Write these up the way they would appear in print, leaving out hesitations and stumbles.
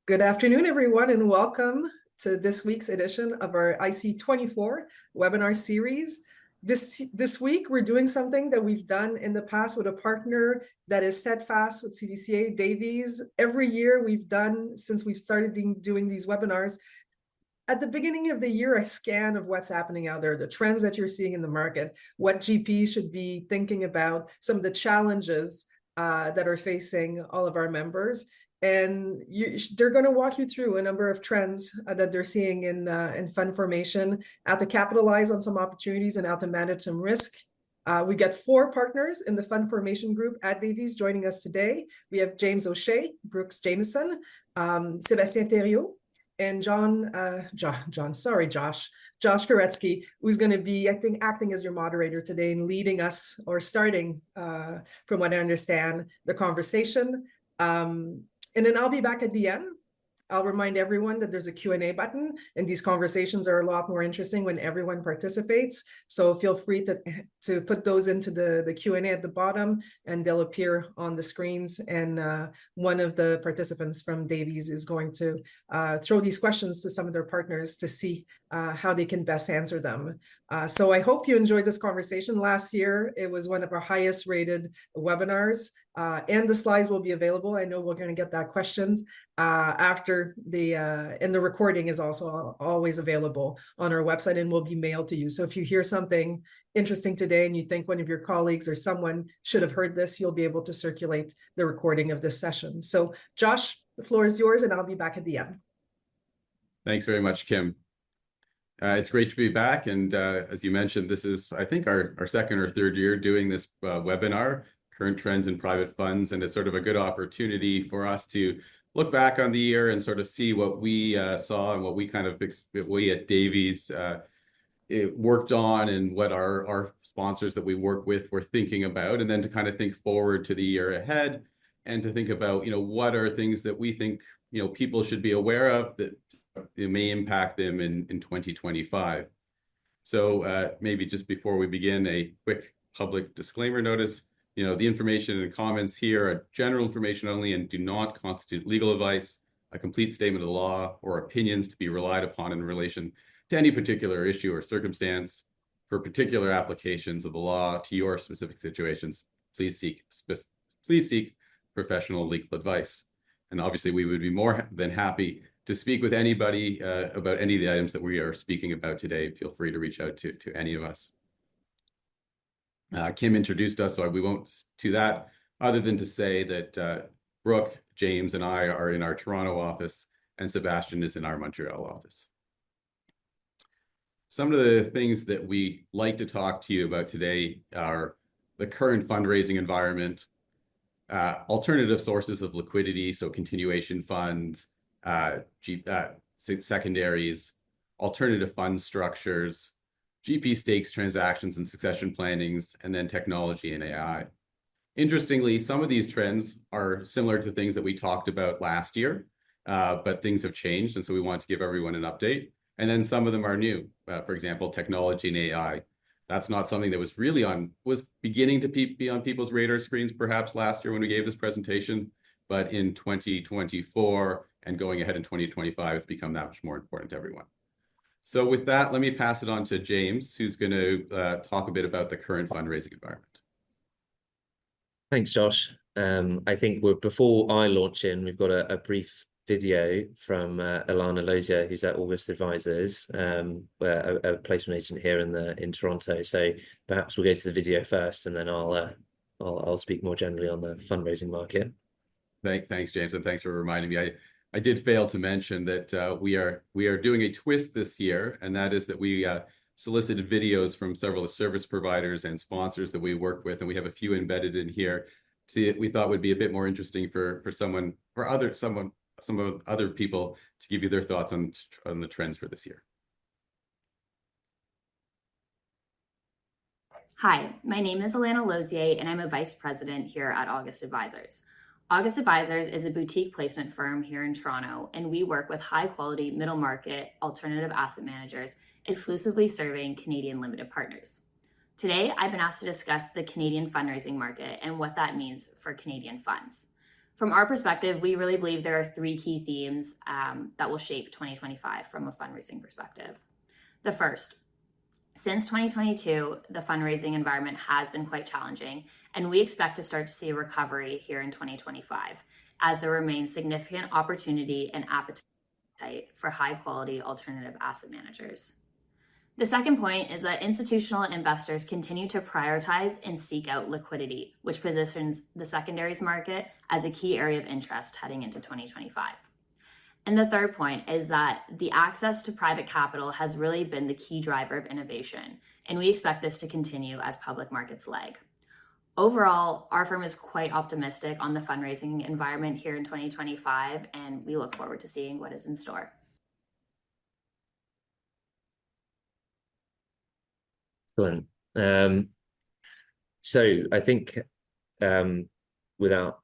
Good afternoon, everyone, and welcome to this week's edition of our IC24 webinar series. This week, we're doing something that we've done in the past with a partner that is steadfast with CVCA, Davies. Every year we've done, since we've started doing these webinars, at the beginning of the year, a scan of what's happening out there, the trends that you're seeing in the market, what GPs should be thinking about, some of the challenges that are facing all of our members. And they're going to walk you through a number of trends that they're seeing in fund formation, how to capitalize on some opportunities and how to manage some risk. We got 4 partners in the fund formation group at Davies joining us today. We have James O'Shea, Brooks Jameson, Sébastien Thériault, and Josh Koretsky, who's going to be, I think, acting as your moderator today and leading us or starting, from what I understand, the conversation. And then I'll be back at the end. I'll remind everyone that there's a Q&A button, and these conversations are a lot more interesting when everyone participates. So feel free to put those into the Q&A at the bottom, and they'll appear on the screens. And one of the participants from Davies is going to throw these questions to some of their partners to see how they can best answer them. So I hope you enjoyed this conversation. Last year, it was one of our highest rated webinars, and the slides will be available. I know we're going to get that questions after and the recording is also always available on our website and will be mailed to you. So if you hear something interesting today and you think one of your colleagues or someone should have heard this, you'll be able to circulate the recording of this session. So Josh, the floor is yours, and I'll be back at the end. Thanks very much, Kim. It's great to be back. And as you mentioned, this is, I think, our second or third year doing this webinar, Current Trends in Private Funds. And it's sort of a good opportunity for us to look back on the year and sort of see what we saw and what we we at Davies worked on, and what our sponsors that we work with were thinking about, and then to kind of think forward to the year ahead and to think about, what are things that we think, people should be aware of that it may impact them in 2025. So maybe just before we begin, a quick public disclaimer notice. The information and comments here are general information only and do not constitute legal advice, a complete statement of the law, or opinions to be relied upon in relation to any particular issue or circumstance. For particular applications of the law to your specific situations, please seek professional legal advice. And obviously, we would be more than happy to speak with anybody about any of the items that we are speaking about today. Feel free to reach out to any of us. Kim introduced us, so we won't do that, other than to say that Brooke, James, and I are in our Toronto office, and Sebastian is in our Montreal office. Some of the things that we like to talk to you about today are the current fundraising environment, alternative sources of liquidity, so continuation funds, secondaries, alternative fund structures, GP stakes transactions and succession plannings, and then technology and AI. Interestingly, some of these trends are similar to things that we talked about last year, but things have changed, and so we want to give everyone an update. And then some of them are new. For example, technology and AI. That's not something that was beginning to be on people's radar screens perhaps last year when we gave this presentation, but in 2024 and going ahead in 2025, it's become that much more important to everyone. So with that, let me pass it on to James, who's going to talk a bit about the current fundraising environment. Thanks, Josh. I think before I launch in, we've got a brief video from Ilana Lozier, who's at August Advisors, a placement agent here in Toronto. So perhaps we'll go to the video first, and then I'll speak more generally on the fundraising market. Thanks, James, and thanks for reminding me. I did fail to mention that we are doing a twist this year, and that is that we solicited videos from several service providers and sponsors that we work with, and we have a few embedded in here. We thought would be a bit more interesting for some other people to give you their thoughts on the trends for this year. Hi, my name is Ilana Lozier, and I'm a vice president here at August Advisors. August Advisors is a boutique placement firm here in Toronto, and we work with high-quality middle-market alternative asset managers exclusively serving Canadian limited partners. Today, I've been asked to discuss the Canadian fundraising market and what that means for Canadian funds. From our perspective, we really believe there are three key themes that will shape 2025 from a fundraising perspective. The first, since 2022, the fundraising environment has been quite challenging, and we expect to start to see a recovery here in 2025 as there remains significant opportunity and appetite for high-quality alternative asset managers. The second point is that institutional investors continue to prioritize and seek out liquidity, which positions the secondaries market as a key area of interest heading into 2025. And the third point is that the access to private capital has really been the key driver of innovation, and we expect this to continue as public markets lag. Overall, our firm is quite optimistic on the fundraising environment here in 2025, and we look forward to seeing what is in store. Excellent. So I think without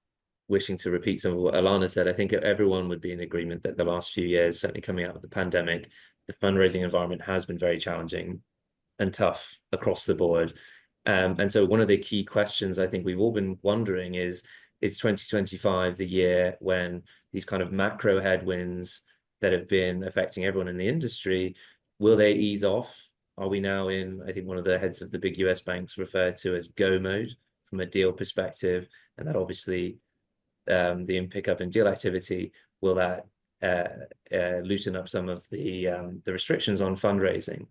wishing to repeat some of what Alana said, I think everyone would be in agreement that the last few years, certainly coming out of the pandemic, the fundraising environment has been very challenging and tough across the board. And so one of the key questions I think we've all been wondering is 2025 the year when these kind of macro headwinds that have been affecting everyone in the industry, will they ease off? Are we now in, I think one of the heads of the big US banks referred to as go mode from a deal perspective, and that obviously the pickup in deal activity, will that loosen up some of the restrictions on fundraising?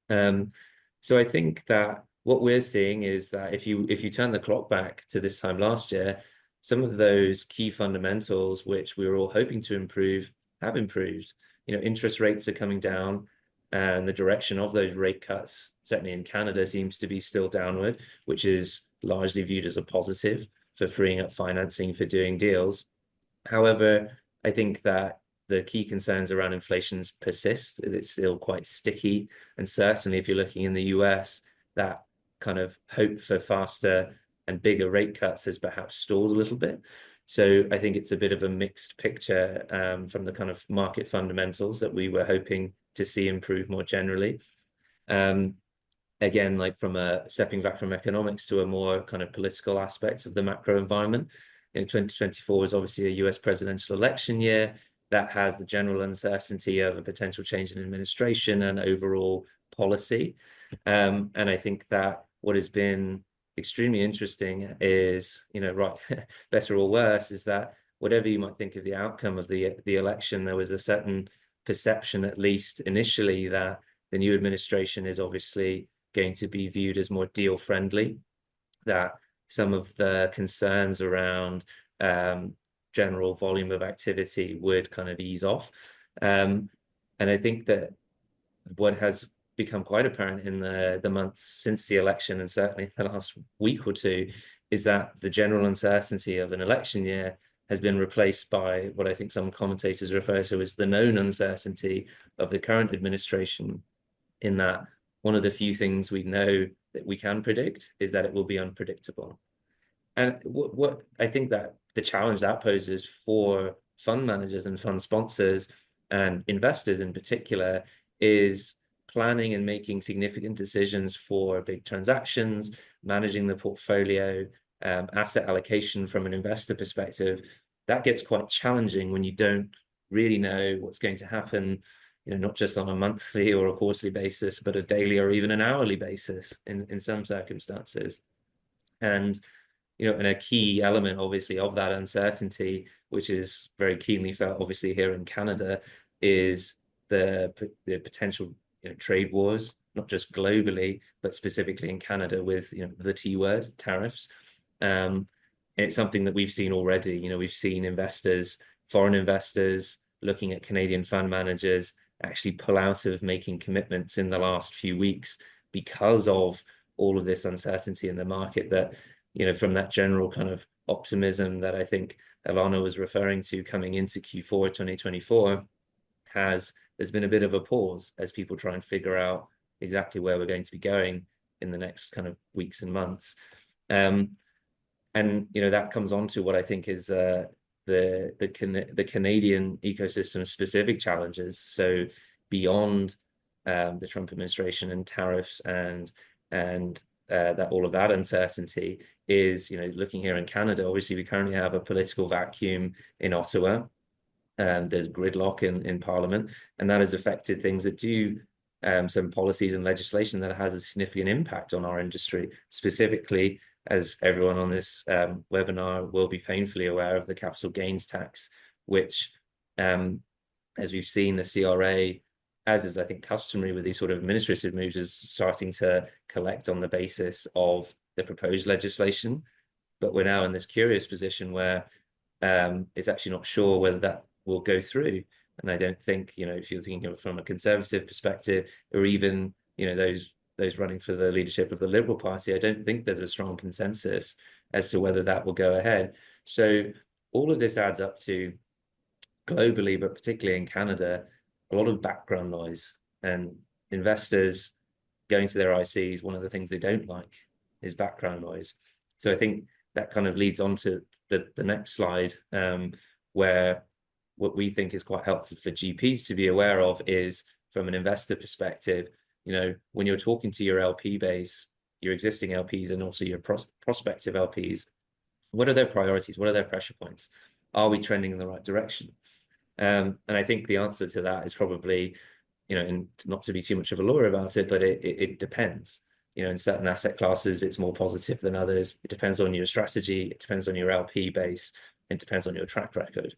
So I think that what we're seeing is that if you turn the clock back to this time last year, some of those key fundamentals which we were all hoping to improve have improved. You know, interest rates are coming down, and the direction of those rate cuts, certainly in Canada, seems to be still downward, which is largely viewed as a positive for freeing up financing for doing deals. However, I think that the key concerns around inflation persist. It's still quite sticky. And certainly if you're looking in the US, that kind of hope for faster and bigger rate cuts has perhaps stalled a little bit. So I think it's a bit of a mixed picture from the kind of market fundamentals that we were hoping to see improve more generally. Again, like from a stepping back from economics to a more kind of political aspect of the macro environment. In 2024 is obviously a US presidential election year that has the general uncertainty of a potential change in administration and overall policy. And I think that what has been extremely interesting is, you know, right, better or worse, is that whatever you might think of the outcome of the election, there was a certain perception, at least initially, that the new administration is obviously going to be viewed as more deal friendly, that some of the concerns around general volume of activity would kind of ease off. And I think that what has become quite apparent in the months since the election, and certainly the last week or two, is that the general uncertainty of an election year has been replaced by what I think some commentators refer to as the known uncertainty of the current administration, in that one of the few things we know that we can predict is that it will be unpredictable. And what I think that the challenge that poses for fund managers and fund sponsors and investors in particular is planning and making significant decisions for big transactions, managing the portfolio, asset allocation from an investor perspective. That gets quite challenging when you don't really know what's going to happen, you know, not just on a monthly or a quarterly basis, but a daily or even an hourly basis in some circumstances. And, you know, and a key element, obviously, of that uncertainty, which is very keenly felt, obviously, here in Canada, is the potential, you know, trade wars, not just globally, but specifically in Canada with, you know, the T word, tariffs. It's something that we've seen already. You know, we've seen investors, foreign investors, looking at Canadian fund managers actually pull out of making commitments in the last few weeks because of all of this uncertainty in the market, that, you know, from that general kind of optimism that I think Alana was referring to coming into Q4 2024, there's been a bit of a pause as people try and figure out exactly where we're going to be going in the next kind of weeks and months. And, you know, that comes on to what I think is the Canadian ecosystem specific challenges. So beyond the Trump administration and tariffs and that all of that uncertainty is, looking here in Canada, obviously we currently have a political vacuum in Ottawa. There's gridlock in Parliament, and that has affected things that do some policies and legislation that has a significant impact on our industry, specifically, as everyone on this webinar will be painfully aware of, the capital gains tax, which, as we've seen, the CRA, as is I think customary with these sort of administrative moves, is starting to collect on the basis of the proposed legislation. But we're now in this curious position where it's actually not sure whether that will go through. And I don't think, if you're thinking of it from a conservative perspective, or even, those running for the leadership of the Liberal Party, I don't think there's a strong consensus as to whether that will go ahead. So all of this adds up to, globally, but particularly in Canada, a lot of background noise, and investors going to their ICs, one of the things they don't like is background noise. So I think that kind of leads on to the next slide, where what we think is quite helpful for GPs to be aware of is, from an investor perspective, when you're talking to your LP base, your existing LPs, and also your prospective LPs, what are their priorities? What are their pressure points? Are we trending in the right direction? And I think the answer to that is probably, and not to be too much of a lawyer about it, but it depends. In certain asset classes, it's more positive than others. It depends on your strategy. It depends on your LP base. It depends on your track record.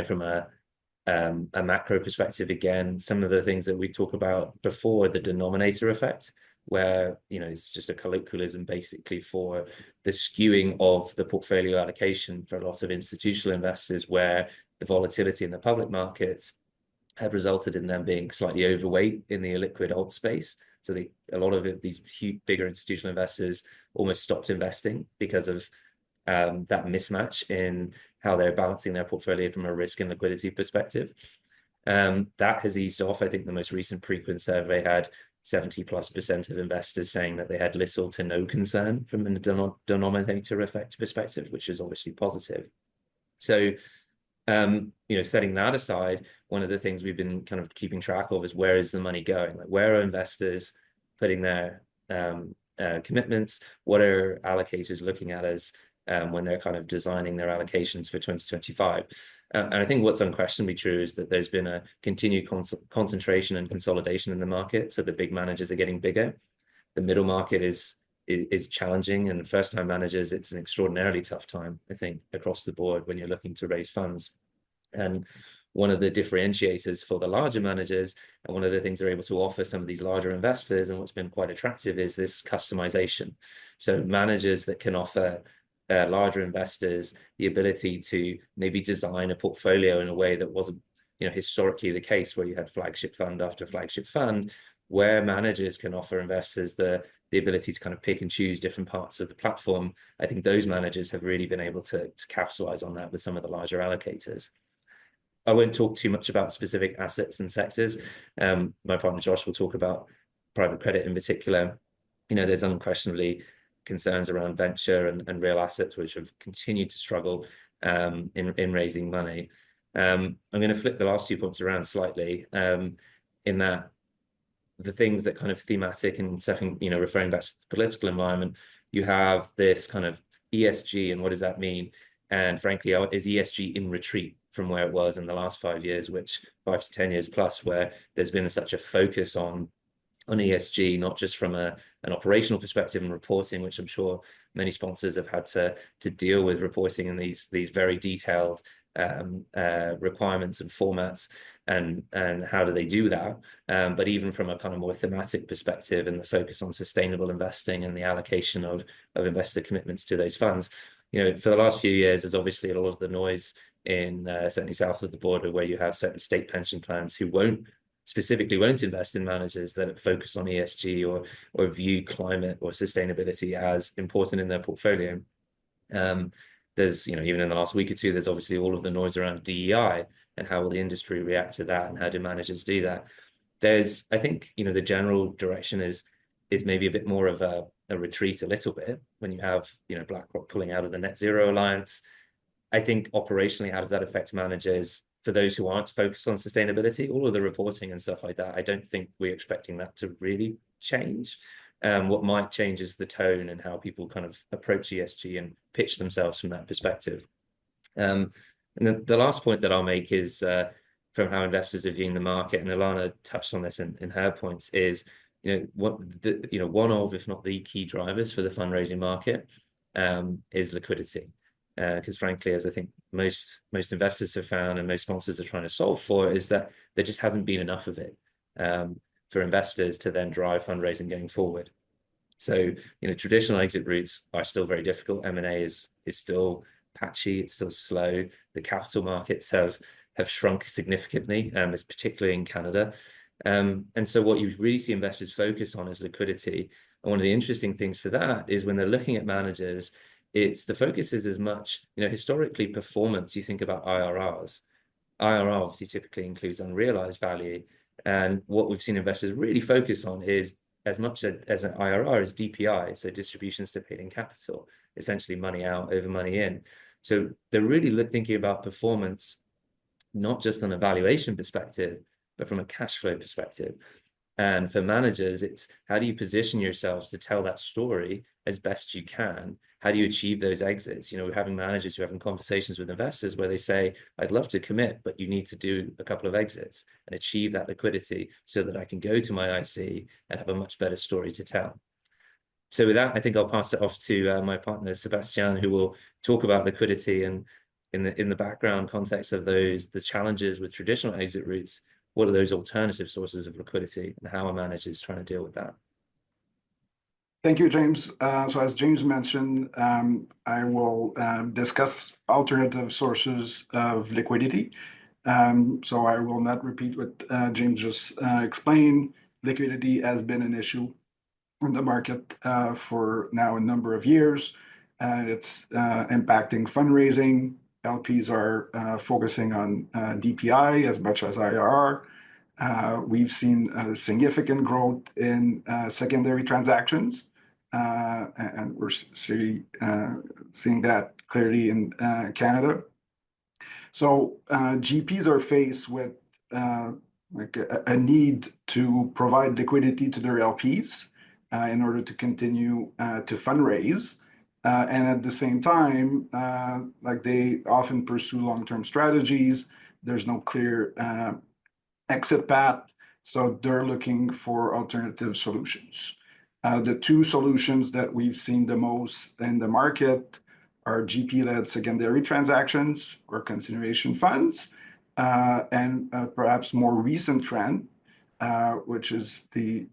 From a macro perspective, again, some of the things that we talked about before, the denominator effect, where, it's just a colloquialism basically for the skewing of the portfolio allocation for a lot of institutional investors, where the volatility in the public markets have resulted in them being slightly overweight in the illiquid alt space. So a lot of these huge, bigger institutional investors almost stopped investing because of that mismatch in how they're balancing their portfolio from a risk and liquidity perspective. That has eased off. I think the most recent Preqin survey had 70+% of investors saying that they had little to no concern from a denominator effect perspective, which is obviously positive. So, setting that aside, one of the things we've been kind of keeping track of is, where is the money going? Like, where are investors putting their commitments? What are allocators looking at as when they're kind of designing their allocations for 2025? And I think what's unquestionably true is that there's been a continued concentration and consolidation in the market. So the big managers are getting bigger. The middle market is challenging, and first-time managers, it's an extraordinarily tough time, I think, across the board when you're looking to raise funds. And one of the differentiators for the larger managers, and one of the things they're able to offer some of these larger investors, and what's been quite attractive, is this customization. So managers that can offer larger investors the ability to maybe design a portfolio in a way that wasn't, historically the case, where you had flagship fund after flagship fund, where managers can offer investors the ability to kind of pick and choose different parts of the platform. I think those managers have really been able to capitalize on that with some of the larger allocators. I won't talk too much about specific assets and sectors. My partner Josh will talk about private credit in particular. There's unquestionably concerns around venture and real assets, which have continued to struggle in raising money. I'm going to flip the last 2 points around slightly, in that the things that kind of thematic and second, referring back to the political environment, you have this kind of ESG, and what does that mean? And frankly, is ESG in retreat from where it was in the last 5 years, which 5 to 10 years plus, where there's been such a focus on ESG, not just from an operational perspective and reporting, which I'm sure many sponsors have had to deal with, reporting in these very detailed requirements and formats, and how do they do that, but even from a kind of more thematic perspective, and the focus on sustainable investing and the allocation of investor commitments to those funds. For the last few years, there's obviously a lot of the noise in certainly south of the border, where you have certain state pension plans who won't invest in managers that focus on ESG or view climate or sustainability as important in their portfolio. There's, even in the last week or two, there's obviously all of the noise around DEI, and how will the industry react to that, and how do managers do that? I think, the general direction is maybe a bit more of a retreat a little bit, when you have, BlackRock pulling out of the Net Zero Alliance. I think operationally, how does that affect managers? For those who aren't focused on sustainability, all of the reporting and stuff like that, I don't think we're expecting that to really change. what might change is the tone and how people kind of approach ESG and pitch themselves from that perspective. And then the last point that I'll make is from how investors are viewing the market, and Ilana touched on this in her points, is one of, if not the key drivers for the fundraising market is liquidity. Because frankly, as I think most investors have found and most sponsors are trying to solve for, is that there just hasn't been enough of it for investors to then drive fundraising going forward. So, traditional exit routes are still very difficult. M&A is still patchy, it's still slow. The capital markets have shrunk significantly, particularly in Canada. And so what you really see investors focus on is liquidity. And one of the interesting things for that is when they're looking at managers, the focus is as much, historically performance. You think about IRRs. IRR obviously typically includes unrealized value. And what we've seen investors really focus on is as much as an IRR as DPI, so distributions to paid in capital, essentially money out over money in. So they're really thinking about performance, not just on a valuation perspective, but from a cash flow perspective. And for managers, it's how do you position yourselves to tell that story as best you can? How do you achieve those exits? We're having managers who are having conversations with investors where they say, I'd love to commit, but you need to do a couple of exits and achieve that liquidity so that I can go to my IC and have a much better story to tell. So with that, I think I'll pass it off to my partner, Sebastian, who will talk about liquidity and in the background context of the challenges with traditional exit routes. What are those alternative sources of liquidity and how are managers trying to deal with that? Thank you, James. So as James mentioned, I will discuss alternative sources of liquidity. So I will not repeat what James just explained. Liquidity has been an issue in the market for now a number of years, and it's impacting fundraising. LPs are focusing on DPI as much as IRR. We've seen significant growth in secondary transactions. And we're seeing that clearly in Canada. So GPs are faced with a need to provide liquidity to their LPs in order to continue to fundraise. And at the same time, they often pursue long-term strategies. There's no clear exit path, so they're looking for alternative solutions. The two solutions that we've seen the most in the market are GP-led secondary transactions or continuation funds, and perhaps more recent trend, which is the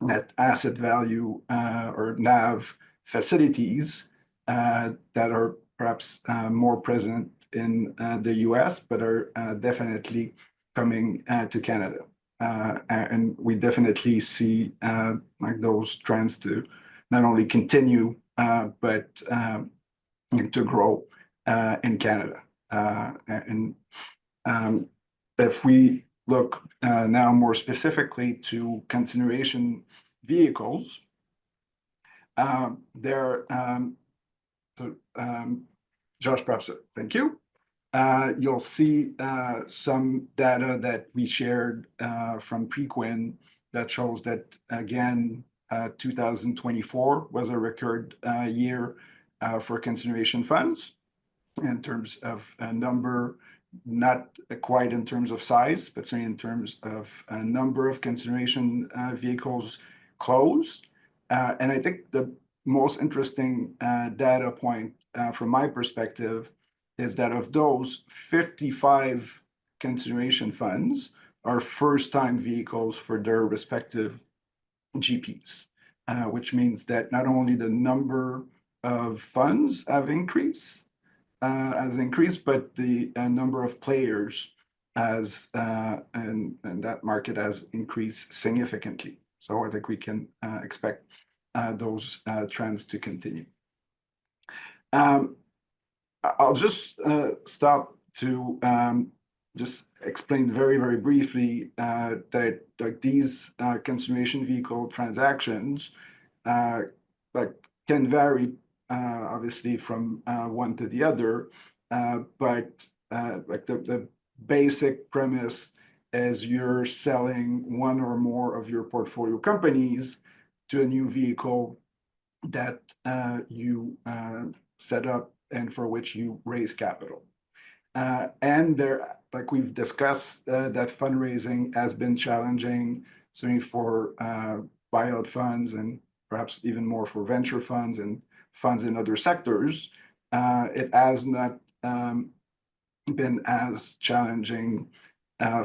net asset value or NAV facilities that are perhaps more present in the US, but are definitely coming to Canada. And we definitely see those trends to not only continue, but to grow in Canada. And if we look now more specifically to continuation vehicles, Josh, perhaps, thank you. You'll see some data that we shared from Preqin that shows that, again, 2024 was a record year for continuation funds in terms of a number, not quite in terms of size, but certainly in terms of a number of continuation vehicles closed. And I think the most interesting data point from my perspective is that of those, 55 continuation funds are first-time vehicles for their respective GPs, which means that not only the number of funds has increased, but the number of players and that market has increased significantly. So I think we can expect those trends to continue. I'll just stop to just explain very, very briefly that these continuation vehicle transactions can vary obviously from one to the other, but the basic premise is you're selling one or more of your portfolio companies to a new vehicle that you set up and for which you raise capital. And there, like we've discussed, that fundraising has been challenging, certainly for buyout funds and perhaps even more for venture funds and funds in other sectors. It has not been as challenging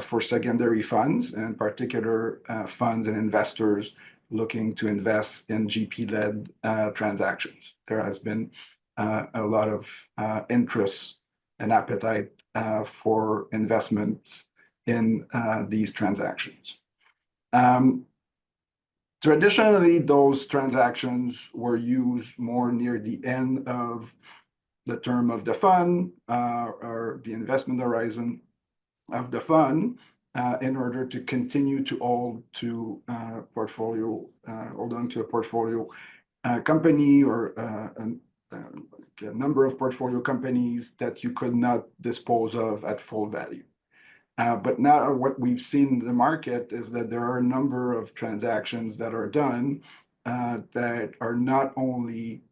for secondary funds, and in particular funds and investors looking to invest in GP-led transactions. There has been a lot of interest and appetite for investments in these transactions. Traditionally, those transactions were used more near the end of the term of the fund or the investment horizon of the fund in order to continue to hold on to a portfolio company or a number of portfolio companies that you could not dispose of at full value. But now what we've seen in the market is that there are a number of transactions that are done that are not only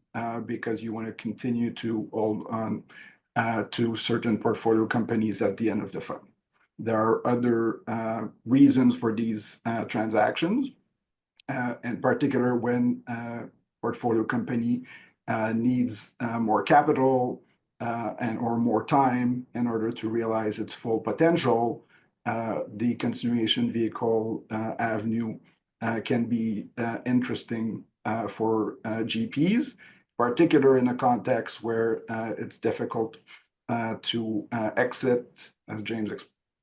because you want to continue to hold on to certain portfolio companies at the end of the fund. There are other reasons for these transactions, in particular when portfolio company needs more capital or more time in order to realize its full potential. The continuation vehicle avenue can be interesting for GPs, particularly in a context where it's difficult to exit. As James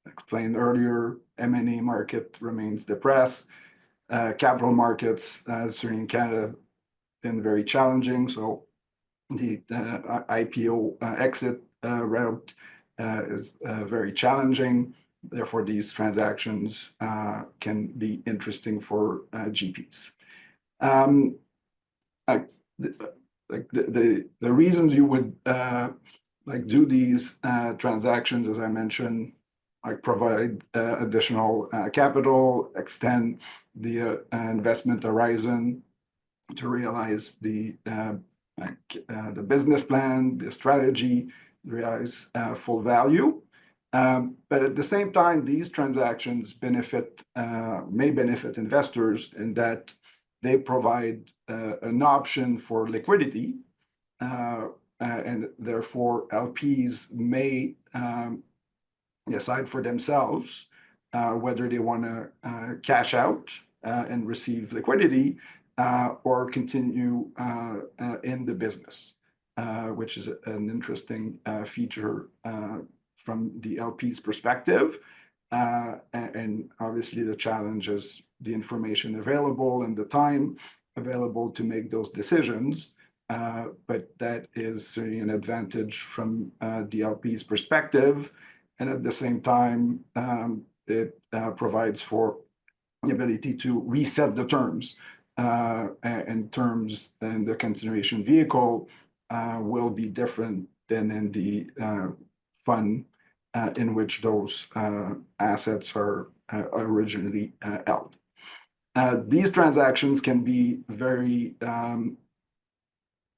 explained earlier, M&A market remains depressed. Capital markets, certainly in Canada, been very challenging. So the IPO exit route is very challenging. Therefore, these transactions can be interesting for GPs. The reasons you would do these transactions, as I mentioned, provide additional capital, extend the investment horizon to realize the business plan, the strategy, realize full value. But at the same time, these transactions may benefit investors in that they provide an option for liquidity, and therefore LPs may decide for themselves whether they want to cash out and receive liquidity or continue in the business, which is an interesting feature from the LP's perspective. And obviously the challenge is the information available and the time available to make those decisions. But that is certainly an advantage from the LP's perspective. And at the same time, it provides for the ability to reset the terms. And terms in the continuation vehicle will be different than in the fund in which those assets are originally held. These transactions can be very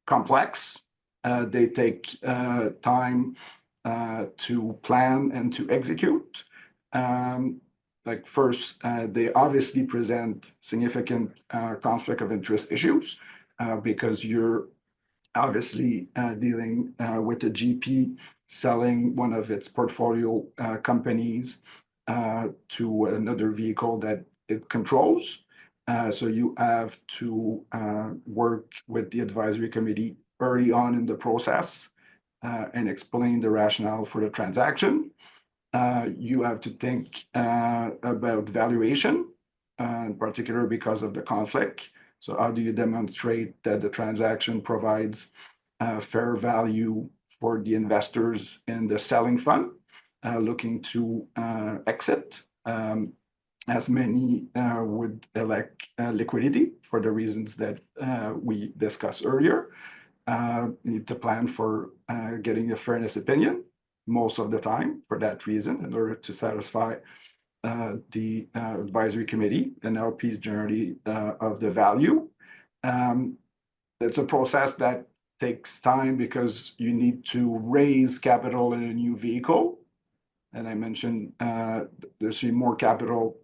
complex. They take time to plan and to execute. First, they obviously present significant conflict of interest issues because you're obviously dealing with a GP selling one of its portfolio companies to another vehicle that it controls. So you have to work with the advisory committee early on in the process and explain the rationale for the transaction. You have to think about valuation, in particular because of the conflict. So how do you demonstrate that the transaction provides fair value for the investors in the selling fund looking to exit, as many would elect liquidity for the reasons that we discussed earlier. You need to plan for getting a fairness opinion most of the time for that reason in order to satisfy the advisory committee and LPs generally of the value. It's a process that takes time because you need to raise capital in a new vehicle. And I mentioned there's more capital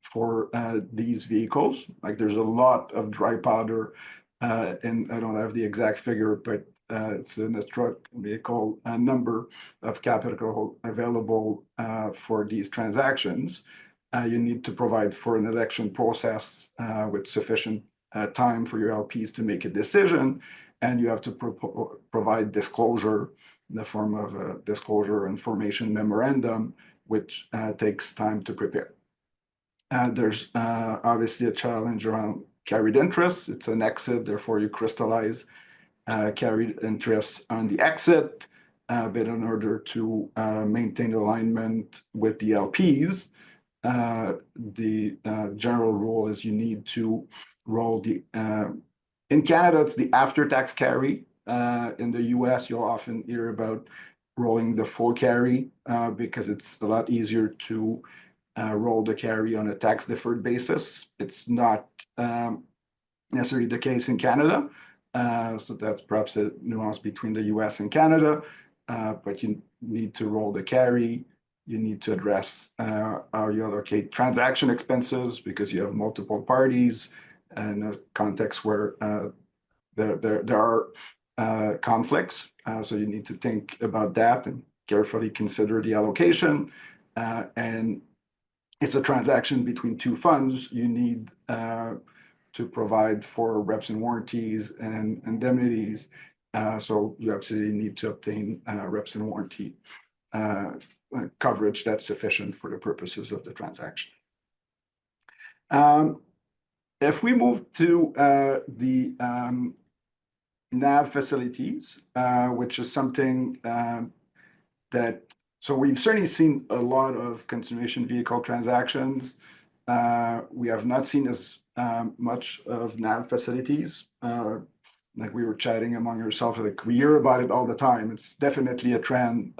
for these vehicles. Like there's a lot of dry powder, and I don't have the exact figure, but it's an astronomical number of capital available for these transactions. You need to provide for an election process with sufficient time for your LPs to make a decision, and you have to provide disclosure in the form of a disclosure information memorandum, which takes time to prepare. There's obviously a challenge around carried interest. It's an exit, therefore you crystallize carried interest on the exit, but in order to maintain alignment with the LPs, the general rule is you need to roll the, in Canada, it's the after-tax carry. In the US, you'll often hear about rolling the full carry because it's a lot easier to roll the carry on a tax-deferred basis. It's not necessarily the case in Canada. So that's perhaps a nuance between the US and Canada, but you need to roll the carry. You need to address how you allocate transaction expenses because you have multiple parties and a context where there are conflicts. So you need to think about that and carefully consider the allocation. And it's a transaction between two funds. You need to provide for reps and warranties and indemnities. So you absolutely need to obtain reps and warranty coverage that's sufficient for the purposes of the transaction. If we move to the NAV facilities, which is something that, so we've certainly seen a lot of continuation vehicle transactions. We have not seen as much of NAV facilities. Like we were chatting among ourselves, like we hear about it all the time. It's definitely a trend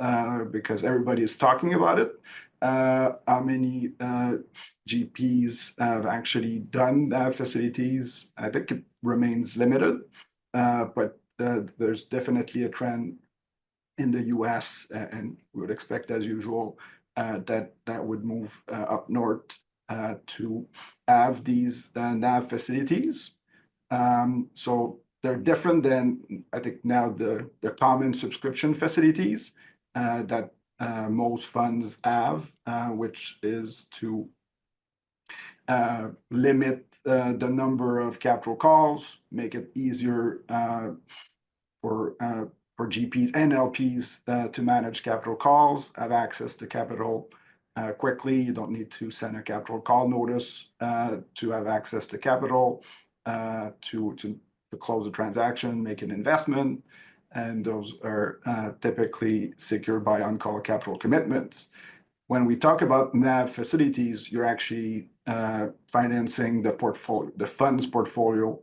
because everybody is talking about it. How many GPs have actually done NAV facilities? I think it remains limited, but there's definitely a trend in the US, and we would expect, as usual, that would move up north to have these NAV facilities. So they're different than, I think, now the common subscription facilities that most funds have, which is to limit the number of capital calls, make it easier for GPs and LPs to manage capital calls, have access to capital quickly. You don't need to send a capital call notice to have access to capital to close a transaction, make an investment, and those are typically secured by on-call capital commitments. When we talk about NAV facilities, you're actually financing the portfolio, the fund's portfolio,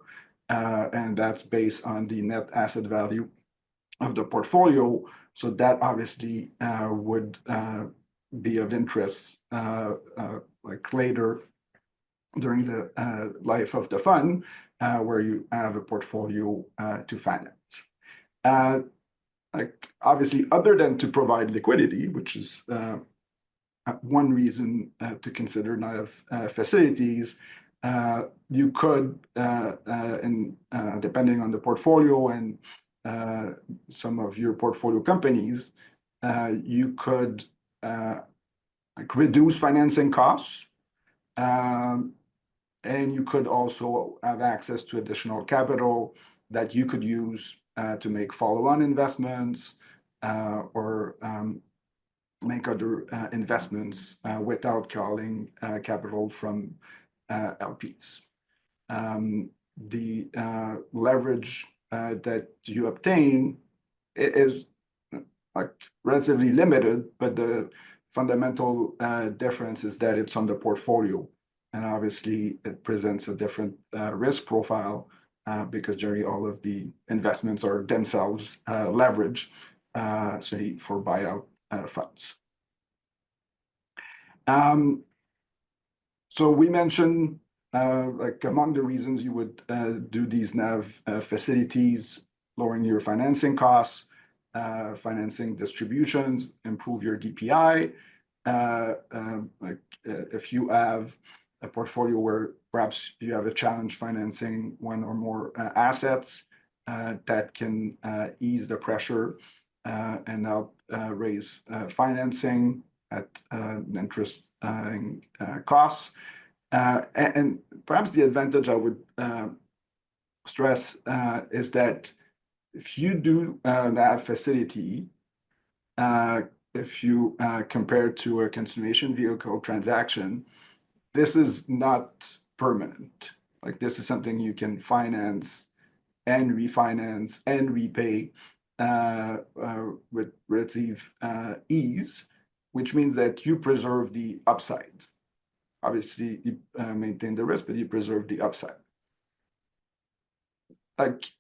and that's based on the net asset value of the portfolio. So that obviously would be of interest like later during the life of the fund, where you have a portfolio to finance. Like obviously, other than to provide liquidity, which is one reason to consider NAV facilities, you could, depending on the portfolio and some of your portfolio companies, you could like reduce financing costs, and you could also have access to additional capital that you could use to make follow-on investments or make other investments without calling capital from LPs. The leverage that you obtain is like relatively limited, but the fundamental difference is that it's on the portfolio. And obviously, it presents a different risk profile because generally all of the investments are themselves leveraged, say for buyout funds. So we mentioned like among the reasons you would do these NAV facilities, lowering your financing costs, financing distributions, improve your DPI. Like if you have a portfolio where perhaps you have a challenge financing one or more assets, that can ease the pressure and help raise financing at interest costs. And perhaps the advantage I would stress is that if you do that facility, if you compare to a continuation vehicle transaction, this is not permanent. Like this is something you can finance and refinance and repay with relative ease, which means that you preserve the upside. Obviously, you maintain the risk, but you preserve the upside. Like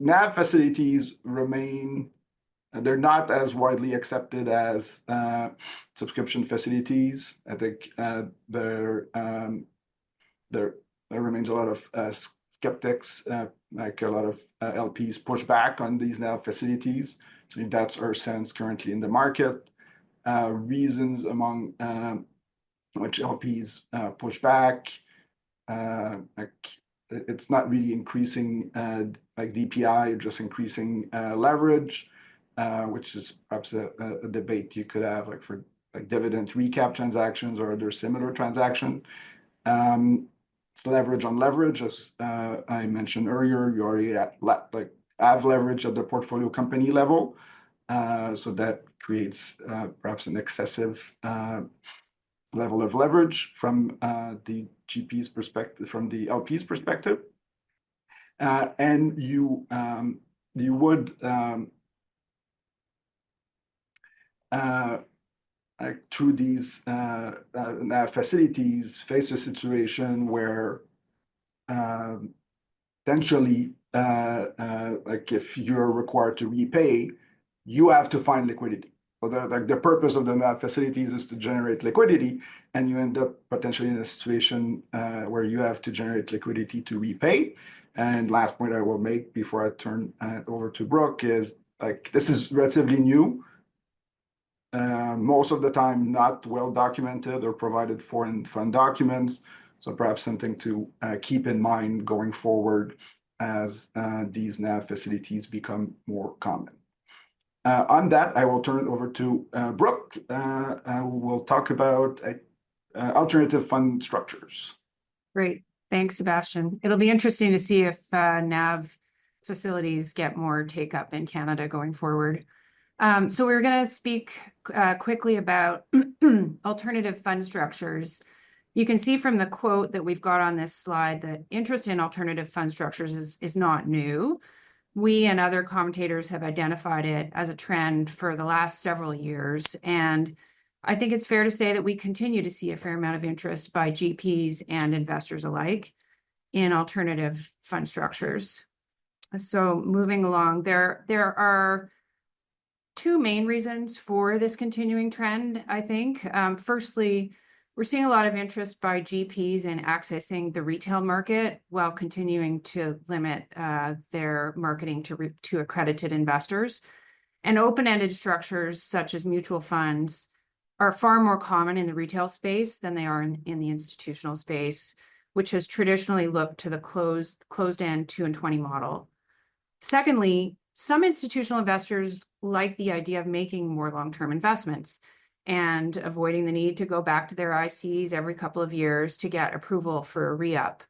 NAV facilities remain, they're not as widely accepted as subscription facilities. I think there remains a lot of skeptics, like a lot of LPs push back on these NAV facilities. So that's our sense currently in the market. Reasons among which LPs push back, like it's not really increasing like DPI, just increasing leverage, which is perhaps a debate you could have like for like dividend recap transactions or other similar transaction. It's leverage on leverage, as I mentioned earlier. You already have leverage at the portfolio company level, so that creates perhaps an excessive level of leverage from the GP's perspective, from the LP's perspective, and you would through these facilities face a situation where potentially like if you're required to repay, you have to find liquidity. So the purpose of the NAV facilities is to generate liquidity, and you end up potentially in a situation where you have to generate liquidity to repay. And last point I will make before I turn it over to Brooke is like this is relatively new. Most of the time not well documented or provided for in fund documents. So perhaps something to keep in mind going forward as these NAV facilities become more common. On that, I will turn it over to Brooke, who will talk about alternative fund structures. Great. Thanks, Sebastian. It'll be interesting to see if NAV facilities get more take up in Canada going forward. So we're going to speak quickly about alternative fund structures. You can see from the quote that we've got on this slide that interest in alternative fund structures is not new. We and other commentators have identified it as a trend for the last several years. And I think it's fair to say that we continue to see a fair amount of interest by GPs and investors alike in alternative fund structures. So moving along, there are two main reasons for this continuing trend, I think. Firstly, we're seeing a lot of interest by GPs in accessing the retail market while continuing to limit their marketing to accredited investors. And open-ended structures such as mutual funds are far more common in the retail space than they are in the institutional space, which has traditionally looked to the closed-end 2 and 20 model. Secondly, some institutional investors like the idea of making more long-term investments and avoiding the need to go back to their ICs every couple of years to get approval for a re-up.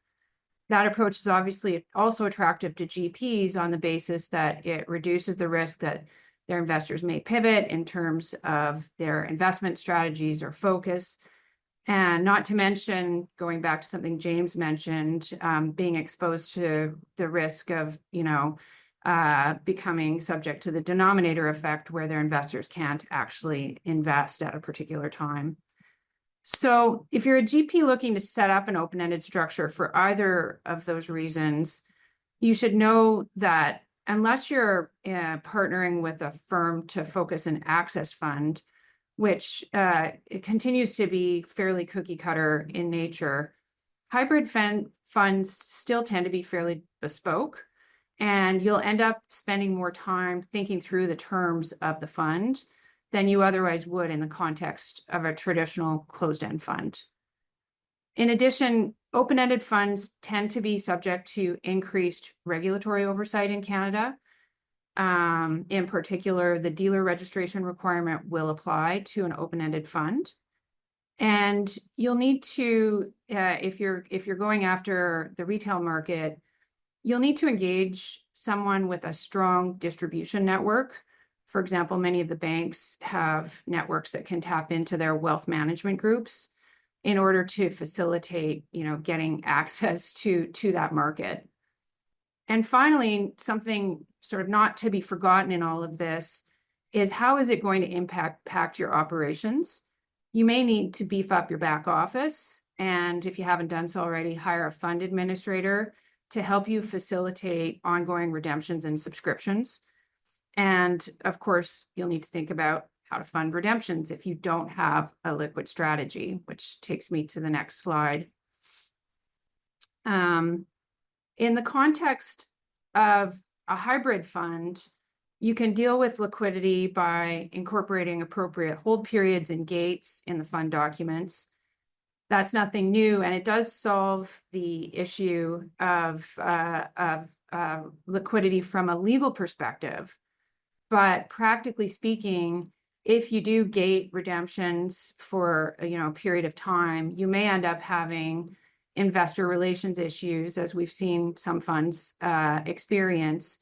That approach is obviously also attractive to GPs on the basis that it reduces the risk that their investors may pivot in terms of their investment strategies or focus. And not to mention, going back to something James mentioned, being exposed to the risk of, becoming subject to the denominator effect where their investors can't actually invest at a particular time. So if you're a GP looking to set up an open-ended structure for either of those reasons, you should know that unless you're partnering with a firm to focus an access fund, which it continues to be fairly cookie cutter in nature, hybrid funds still tend to be fairly bespoke, and you'll end up spending more time thinking through the terms of the fund than you otherwise would in the context of a traditional closed-end fund. In addition, open-ended funds tend to be subject to increased regulatory oversight in Canada. In particular, the dealer registration requirement will apply to an open-ended fund. And you'll need to, if you're going after the retail market, you'll need to engage someone with a strong distribution network. For example, many of the banks have networks that can tap into their wealth management groups in order to facilitate, getting access to that market. And finally, something sort of not to be forgotten in all of this is how is it going to impact your operations? You may need to beef up your back office, and if you haven't done so already, hire a fund administrator to help you facilitate ongoing redemptions and subscriptions. And of course, you'll need to think about how to fund redemptions if you don't have a liquid strategy, which takes me to the next slide. In the context of a hybrid fund, you can deal with liquidity by incorporating appropriate hold periods and gates in the fund documents. That's nothing new, and it does solve the issue of liquidity from a legal perspective. But practically speaking, if you do gate redemptions for a period of time, you may end up having investor relations issues, as we've seen some funds experience,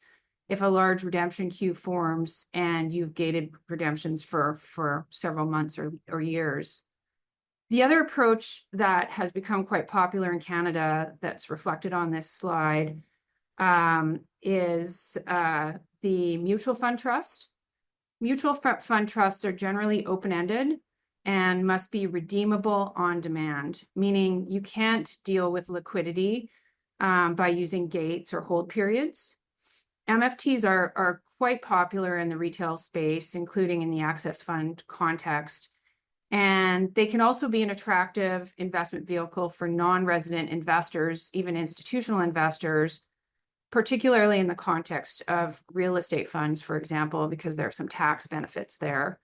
if a large redemption queue forms and you've gated redemptions for several months or years. The other approach that has become quite popular in Canada that's reflected on this slide is the mutual fund trust. Mutual fund trusts are generally open-ended and must be redeemable on demand, meaning you can't deal with liquidity by using gates or hold periods. MFTs are quite popular in the retail space, including in the access fund context. And they can also be an attractive investment vehicle for non-resident investors, even institutional investors, particularly in the context of real estate funds, for example, because there are some tax benefits there.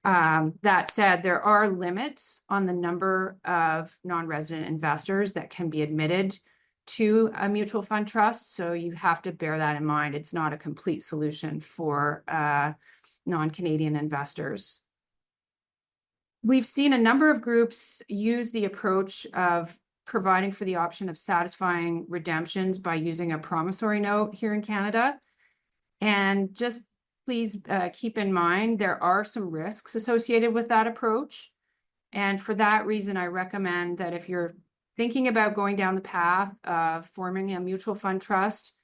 That said, there are limits on the number of non-resident investors that can be admitted to a mutual fund trust. So you have to bear that in mind. It's not a complete solution for non-Canadian investors. We've seen a number of groups use the approach of providing for the option of satisfying redemptions by using a promissory note here in Canada. And just please keep in mind, there are some risks associated with that approach. And for that reason, I recommend that if you're thinking about going down the path of forming a mutual fund trust,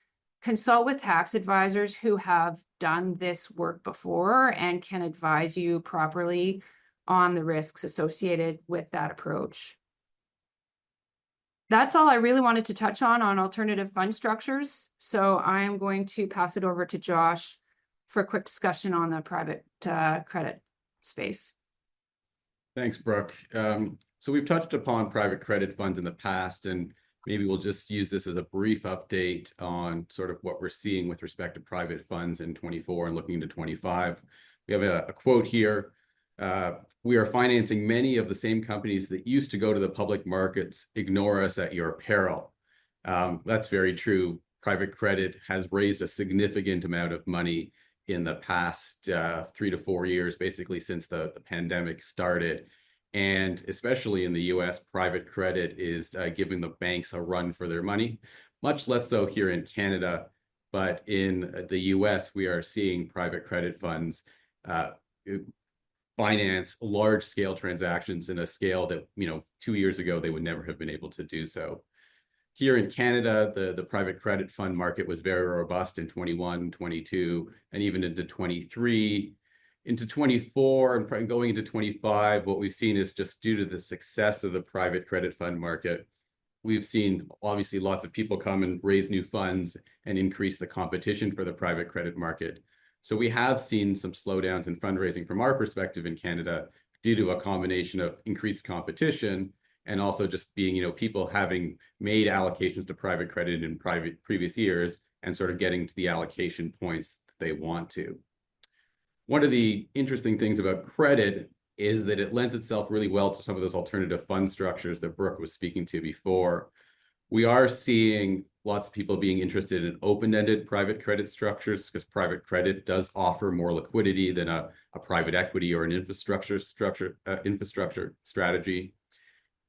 consult with tax advisors who have done this work before and can advise you properly on the risks associated with that approach. That's all I really wanted to touch on alternative fund structures. So I'm going to pass it over to Josh for a quick discussion on the private credit space. Thanks, Brooke. So we've touched upon private credit funds in the past, and maybe we'll just use this as a brief update on sort of what we're seeing with respect to private funds in 24 and looking into 25. We have a quote here. We are financing many of the same companies that used to go to the public markets. Ignore us at your peril. That's very true. Private credit has raised a significant amount of money in the past 3 to 4 years, basically since the pandemic started. And especially in the US, private credit is giving the banks a run for their money, much less so here in Canada. But in the US, we are seeing private credit funds finance large-scale transactions in a scale that 2 years ago they would never have been able to do so. Here in Canada, the private credit fund market was very robust in 21, 22, and even into 23. Into 24 and going into 25, what we've seen is just due to the success of the private credit fund market, we've seen obviously lots of people come and raise new funds and increase the competition for the private credit market. So we have seen some slowdowns in fundraising from our perspective in Canada due to a combination of increased competition and also just being, people having made allocations to private credit in previous years and sort of getting to the allocation points that they want to. One of the interesting things about credit is that it lends itself really well to some of those alternative fund structures that Brooke was speaking to before. We are seeing lots of people being interested in open-ended private credit structures because private credit does offer more liquidity than a private equity or an infrastructure strategy.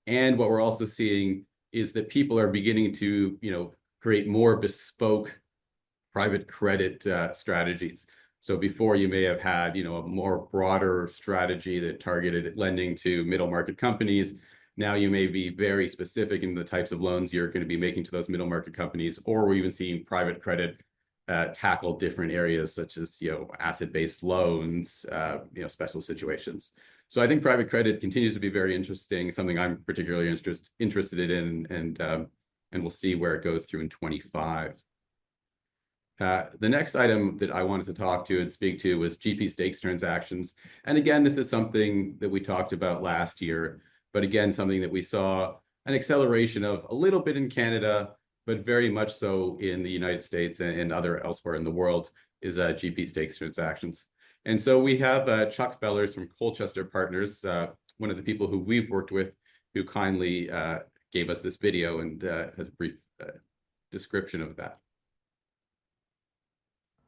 And what we're also seeing is that people are beginning to, create more bespoke private credit strategies. So before you may have had, a more broader strategy that targeted lending to middle market companies. Now you may be very specific in the types of loans you're going to be making to those middle market companies, or we're even seeing private credit tackle different areas such as, asset-based loans, special situations. So I think private credit continues to be very interesting, something I'm particularly interested in, and we'll see where it goes through in 25. The next item that I wanted to talk to and speak to was GP stakes transactions. And again, this is something that we talked about last year, but again, something that we saw an acceleration of a little bit in Canada, but very much so in the United States and elsewhere in the world is GP stakes transactions. And so we have Chuck Fellers from Colchester Partners, one of the people who we've worked with, who kindly gave us this video and has a brief description of that.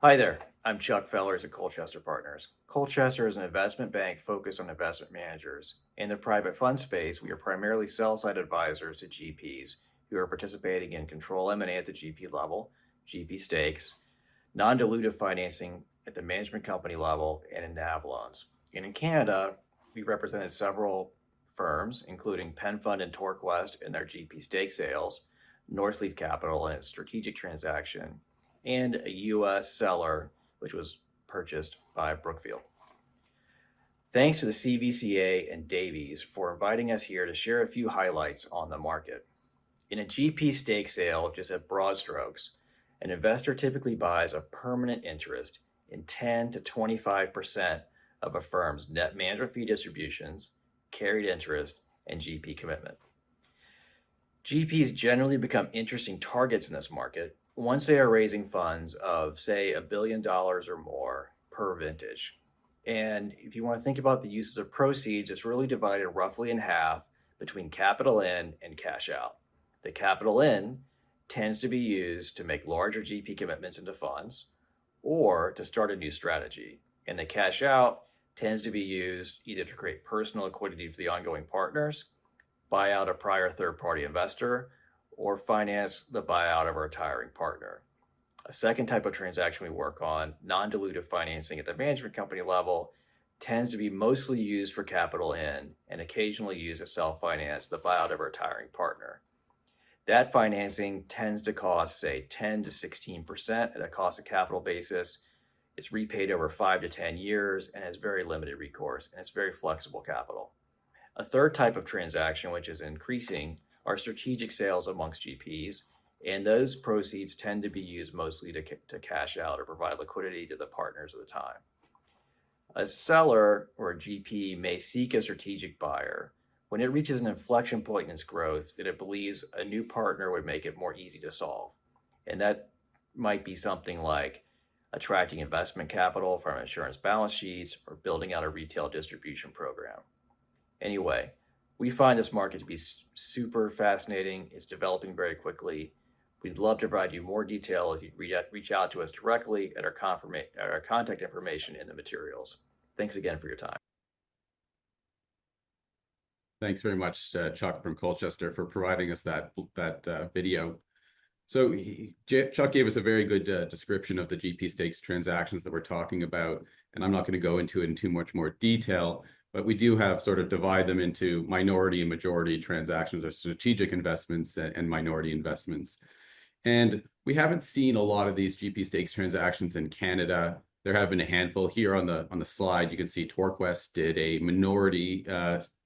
Hi there, I'm Chuck Fellers at Colchester Partners. Colchester is an investment bank focused on investment managers. In the private fund space, we are primarily sell-side advisors to GPs who are participating in control M&A at the GP level, GP stakes, non-dilutive financing at the management company level, and in NAV loans. And in Canada, we've represented several firms, including Penn Fund and TorqueWest in their GP stake sales, Northleaf Capital in its strategic transaction, and a U.S. seller, which was purchased by Brookfield. Thanks to the CVCA and Davies for inviting us here to share a few highlights on the market. In a GP stake sale, just at broad strokes, an investor typically buys a permanent interest in 10 to 25% of a firm's net management fee distributions, carried interest, and GP commitment. GPs generally become interesting targets in this market once they are raising funds of, say, $1 billion or more per vintage. And if you want to think about the uses of proceeds, it's really divided roughly in half between capital in and cash out. The capital in tends to be used to make larger GP commitments into funds or to start a new strategy. And the cash out tends to be used either to create personal liquidity for the ongoing partners, buy out a prior third-party investor, or finance the buyout of a retiring partner. A second type of transaction we work on, non-dilutive financing at the management company level, tends to be mostly used for capital in and occasionally used to self-finance the buyout of a retiring partner. That financing tends to cost, say, 10 to 16% at a cost of capital basis. It's repaid over 5 to 10 years and has very limited recourse, and it's very flexible capital. A third type of transaction, which is increasing, are strategic sales amongst GPs, and those proceeds tend to be used mostly to cash out or provide liquidity to the partners at the time. A seller or a GP may seek a strategic buyer when it reaches an inflection point in its growth that it believes a new partner would make it more easy to solve. And that might be something like attracting investment capital from insurance balance sheets or building out a retail distribution program. Anyway, we find this market to be super fascinating. It's developing very quickly. We'd love to provide you more detail if you reach out to us directly at our contact information in the materials. Thanks again for your time. Thanks very much, Chuck from Colchester, for providing us that video. So Chuck gave us a very good description of the GP stakes transactions that we're talking about, and I'm not going to go into it in too much more detail, but we do have sort of divide them into minority and majority transactions, or strategic investments and minority investments. And we haven't seen a lot of these GP stakes transactions in Canada. There have been a handful here on the slide. You can see TorqueWest did a minority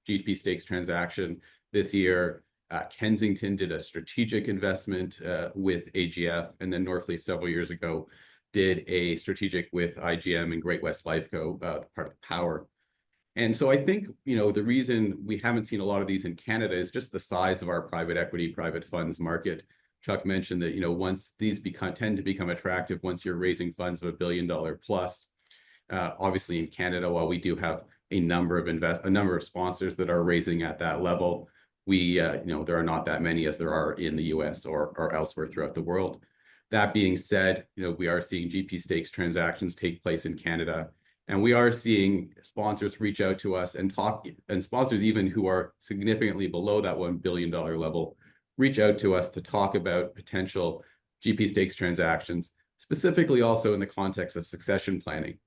GP stakes transaction this year. Kensington did a strategic investment with AGF, and then Northleaf several years ago did a strategic with IGM and Great-West Lifeco, part of Power. And so I think, the reason we haven't seen a lot of these in Canada is just the size of our private equity, private funds market. Chuck mentioned that, once these tend to become attractive, once you're raising funds of $1 billion plus, obviously in Canada, while we do have a number of sponsors that are raising at that level, there are not that many as there are in the US or elsewhere throughout the world. That being said, we are seeing GP stakes transactions take place in Canada. And we are seeing sponsors reach out to us and sponsors even who are significantly below that $1 billion level, reach out to us to talk about potential GP stakes transactions, specifically also in the context of succession planning.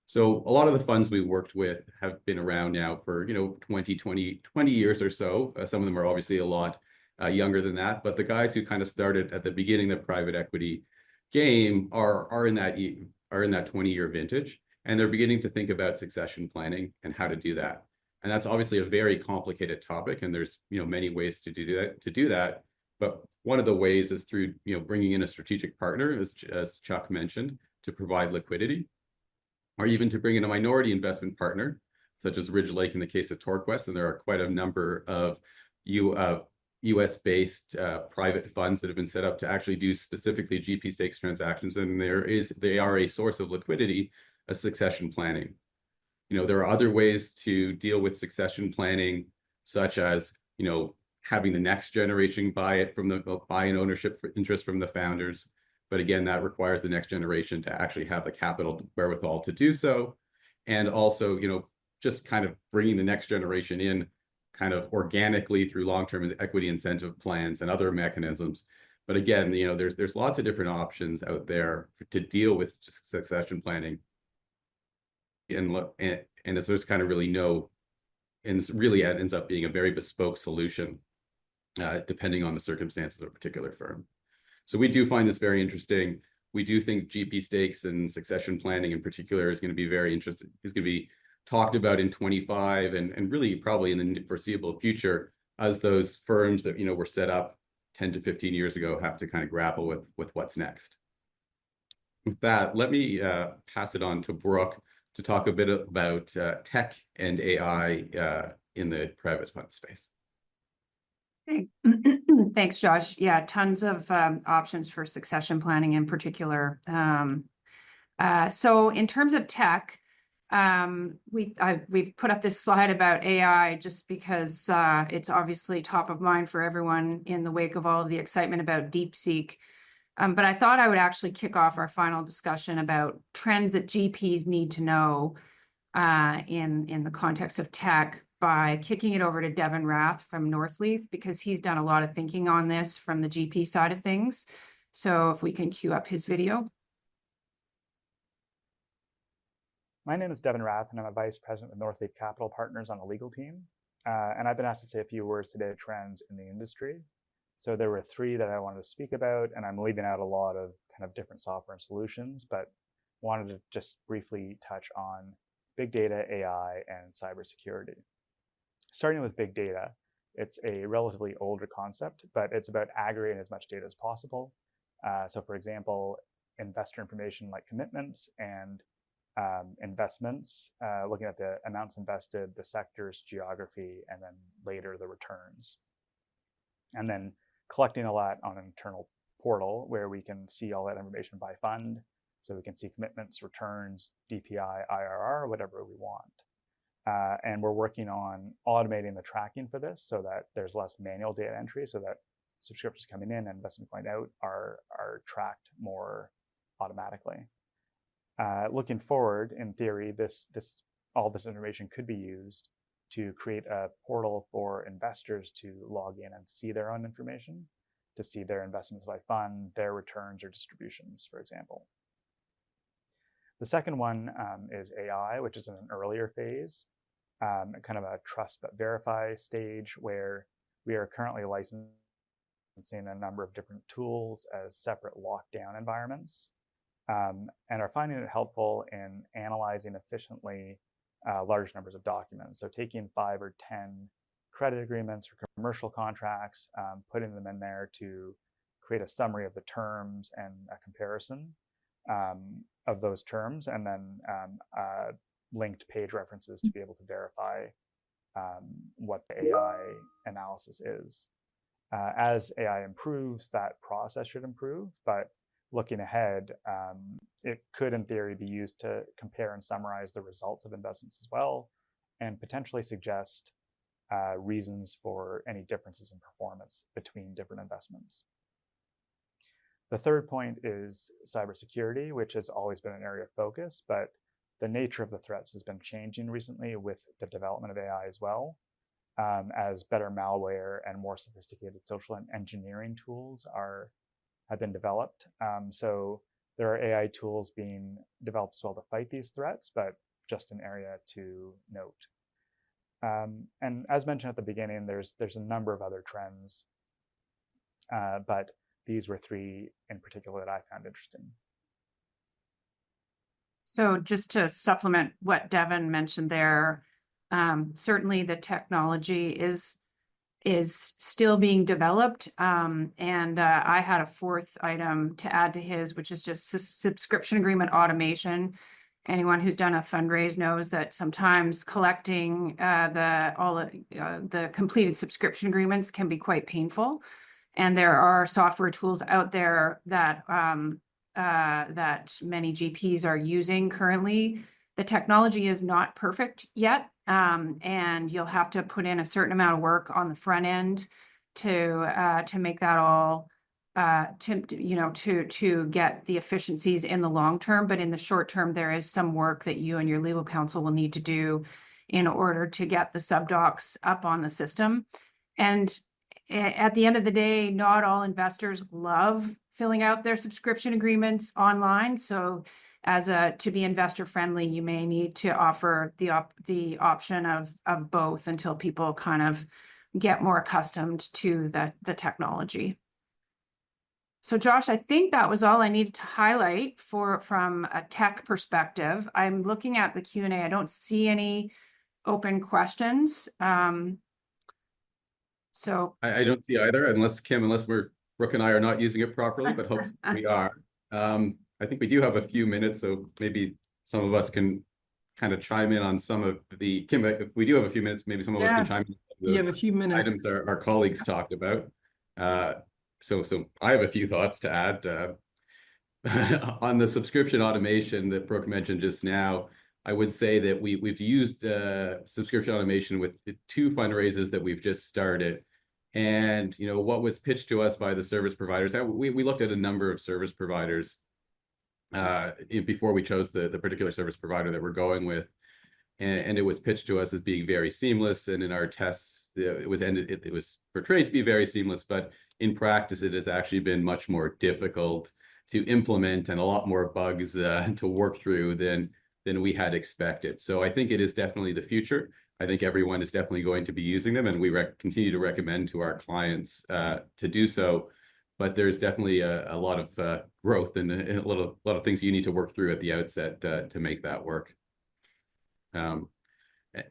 So a lot of the funds we worked with have been around now for, 20 years or so. Some of them are obviously a lot younger than that, but the guys who kind of started at the beginning of the private equity game are in that 20-year vintage. And they're beginning to think about succession planning and how to do that. And that's obviously a very complicated topic. And there's, many ways to do that. But one of the ways is through, bringing in a strategic partner, as Chuck mentioned, to provide liquidity, or even to bring in a minority investment partner, such as Ridge Lake in the case of Torquest. And there are quite a number of US-based private funds that have been set up to actually do specifically GP stakes transactions. And they are a source of liquidity, succession planning. There are other ways to deal with succession planning, such as, having the next generation buy an ownership interest from the founders. But again, that requires the next generation to actually have the capital wherewithal to do so. And also, just kind of bringing the next generation in kind of organically through long-term equity incentive plans and other mechanisms. But again, there's lots of different options out there to deal with succession planning. And as there's kind of really and really it ends up being a very bespoke solution, depending on the circumstances of a particular firm. So we do find this very interesting. We do think GP stakes and succession planning in particular is going to be very interesting. It's going to be talked about in 25 and really probably in the foreseeable future, as those firms that, were set up 10 to 15 years ago have to kind of grapple with what's next. With that, let me pass it on to Brooke to talk a bit about tech and AI in the private fund space. Thanks, Josh. Yeah, tons of options for succession planning in particular. So in terms of tech, we've put up this slide about AI just because it's obviously top of mind for everyone in the wake of all of the excitement about DeepSeek. But I thought I would actually kick off our final discussion about trends that GPs need to know in the context of tech by kicking it over to Devin Rath from Northleaf, because he's done a lot of thinking on this from the GP side of things. So if we can cue up his video. My name is Devin Rath, and I'm a vice president with Northleaf Capital Partners on the legal team. And I've been asked to say a few words today about trends in the industry. So there were three that I wanted to speak about, and I'm leaving out a lot of kind of different software and solutions, but wanted to just briefly touch on big data, AI, and cybersecurity. Starting with big data, it's a relatively older concept, but it's about aggregating as much data as possible. So for example, investor information like commitments and investments, looking at the amounts invested, the sectors, geography, and then later the returns. And then collecting all that on an internal portal where we can see all that information by fund. So we can see commitments, returns, DPI, IRR, whatever we want. And we're working on automating the tracking for this so that there's less manual data entry, so that subscriptions coming in and investments going out are tracked more automatically. Looking forward, in theory, all this information could be used to create a portal for investors to log in and see their own information, to see their investments by fund, their returns or distributions, for example. The second one is AI, which is in an earlier phase, kind of a trust but verify stage, where we are currently licensing a number of different tools as separate lockdown environments, and are finding it helpful in analyzing efficiently large numbers of documents. So taking 5 or 10 credit agreements or commercial contracts, putting them in there to create a summary of the terms and a comparison of those terms, and then linked page references to be able to verify what the AI analysis is. As AI improves, that process should improve, but looking ahead, it could in theory be used to compare and summarize the results of investments as well, and potentially suggest reasons for any differences in performance between different investments. The third point is cybersecurity, which has always been an area of focus, but the nature of the threats has been changing recently with the development of AI as well, as better malware and more sophisticated social engineering tools have been developed. So there are AI tools being developed as well to fight these threats, but just an area to note. And as mentioned at the beginning, there's a number of other trends, but these were three in particular that I found interesting. So just to supplement what Devin mentioned there, certainly the technology is still being developed. And I had a fourth item to add to his, which is just subscription agreement automation. Anyone who's done a fundraise knows that sometimes collecting the completed subscription agreements can be quite painful. And there are software tools out there that that many GPs are using currently. The technology is not perfect yet, and you'll have to put in a certain amount of work on the front end to make that all to get the efficiencies in the long term. But in the short term, there is some work that you and your legal counsel will need to do in order to get the subdocs up on the system. And at the end of the day, not all investors love filling out their subscription agreements online. So to be investor friendly, you may need to offer the option of both until people kind of get more accustomed to the technology. So Josh, I think that was all I needed to highlight from a tech perspective. I'm looking at the Q&A. I don't see any open questions. So I don't see either, unless Brooke and I are not using it properly, but hopefully we are. I think we do have a few minutes, so maybe some of us can kind of chime in on some of the, Kim, if we do have a few minutes, maybe some of us can chime in on You have a few minutes. items our colleagues talked about. So I have a few thoughts to add. On the subscription automation that Brooke mentioned just now, I would say that we've used subscription automation with 2 fundraisers that we've just started. And what was pitched to us by the service providers, we looked at a number of service providers before we chose the particular service provider that we're going with. And it was pitched to us as being very seamless. And in our tests, it was portrayed to be very seamless, but in practice, it has actually been much more difficult to implement and a lot more bugs to work through than we had expected. So I think it is definitely the future. I think everyone is definitely going to be using them, and we continue to recommend to our clients to do so. But there's definitely a lot of growth and a lot of things you need to work through at the outset to make that work. And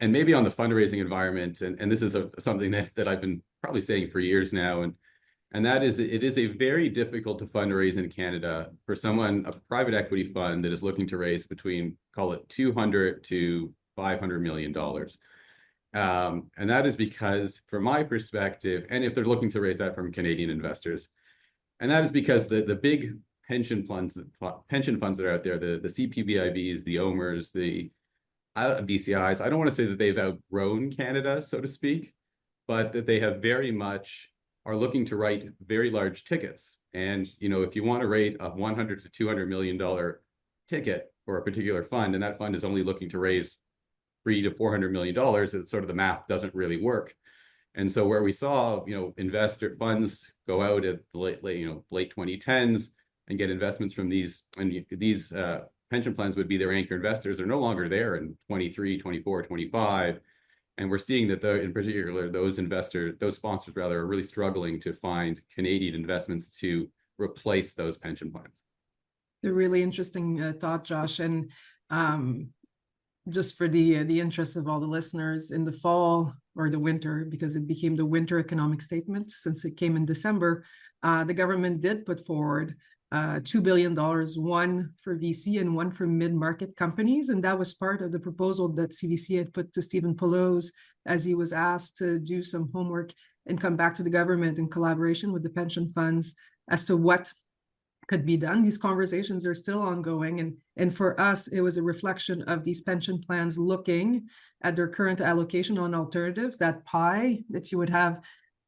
maybe on the fundraising environment, and this is something that I've been probably saying for years now, and that is, it is a very difficult to fundraise in Canada for a private equity fund that is looking to raise between, call it $200 to $500 million. And that is because, from my perspective, and if they're looking to raise that from Canadian investors, and that is because the big pension funds that are out there, the CPBIVs, the OMERs, the DCIs, I don't want to say that they've outgrown Canada, so to speak, but that they have very much are looking to write very large tickets. And if you want to rate a $100 to $200 million ticket for a particular fund, and that fund is only looking to raise $300 to $400 million, it's sort of the math doesn't really work. And so where we saw investor funds go out at the late 2010s and get investments from these, and these pension plans would be their anchor investors, are no longer there in 23, 24, 25. And we're seeing that in particular, those sponsors rather, are really struggling to find Canadian investments to replace those pension plans. A really interesting thought, Josh. And just for the interest of all the listeners, in the fall or the winter, because it became the winter economic statement since it came in December, the government did put forward $2 billion, one for VC and one for mid-market companies. And that was part of the proposal that CVC had put to Stephen Pelosi as he was asked to do some homework and come back to the government in collaboration with the pension funds as to what could be done. These conversations are still ongoing. And for us, it was a reflection of these pension plans looking at their current allocation on alternatives, that pie that you would have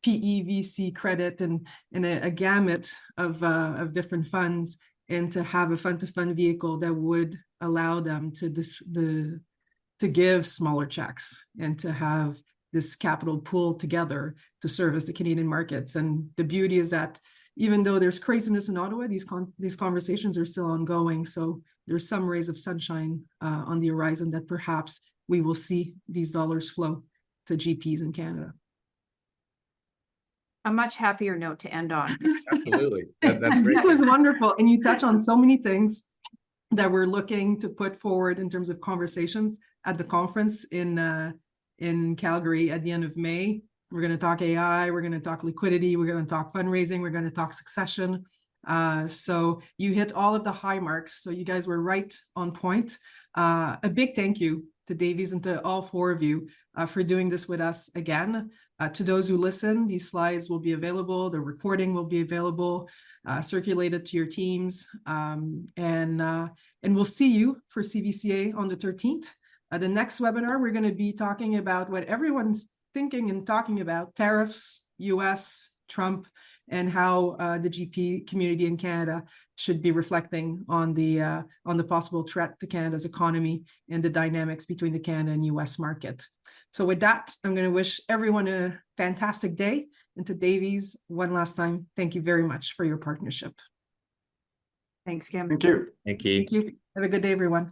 PE, VC, credit, and a gamut of different funds, and to have a fund-to-fund vehicle that would allow them to give smaller checks and to have this capital pool together to service the Canadian markets. And the beauty is that even though there's craziness in Ottawa, these conversations are still ongoing. So there's some rays of sunshine on the horizon that perhaps we will see these dollars flow to GPs in Canada. A much happier note to end on. Absolutely. That's great. That was wonderful. And you touch on so many things that we're looking to put forward in terms of conversations at the conference in Calgary at the end of May. We're going to talk AI, we're going to talk liquidity, we're going to talk fundraising, we're going to talk succession. So you hit all of the high marks. So you guys were right on point. A big thank you to Davies and to all four of you for doing this with us again. To those who listen, these slides will be available, the recording will be available, circulated to your teams. And we'll see you for CVCA on the 13th. The next webinar, we're going to be talking about what everyone's thinking and talking about: tariffs, US, Trump, and how the GP community in Canada should be reflecting on the possible threat to Canada's economy and the dynamics between the Canada and US market. So with that, I'm going to wish everyone a fantastic day. And to Davies, one last time, thank you very much for your partnership. Thanks, Kim. Thank you. Thank you. Thank you. Have a good day, everyone.